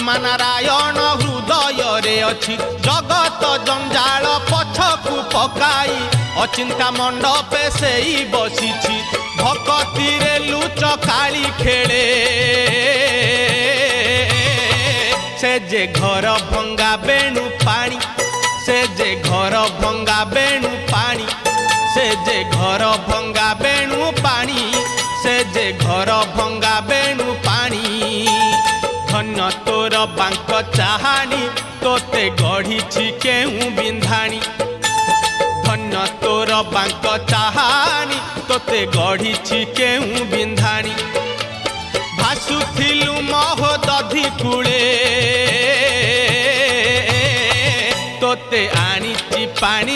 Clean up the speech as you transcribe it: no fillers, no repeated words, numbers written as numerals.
ब्रह्मा नारायण हृदय रे अच्छी जगत जंजाल पछकु पकाई अचिंता मंडपे से ही बसी भक्ति रे लुच काली खेले से जे घर भंगा बेणु पानी से जे घर भंगा बेणु पानी से जे घर भंगा बेणु पानी से जे घर भंगा बेणु पानी धन्य तोर बांक चाहानी तोते गढ़ी केहू बिंधाणी धन्य तोर बांक चाहानी तोते गढ़ी केहू बिंधाणी भासुथिलु महोदधि कूले तोते आनी पानी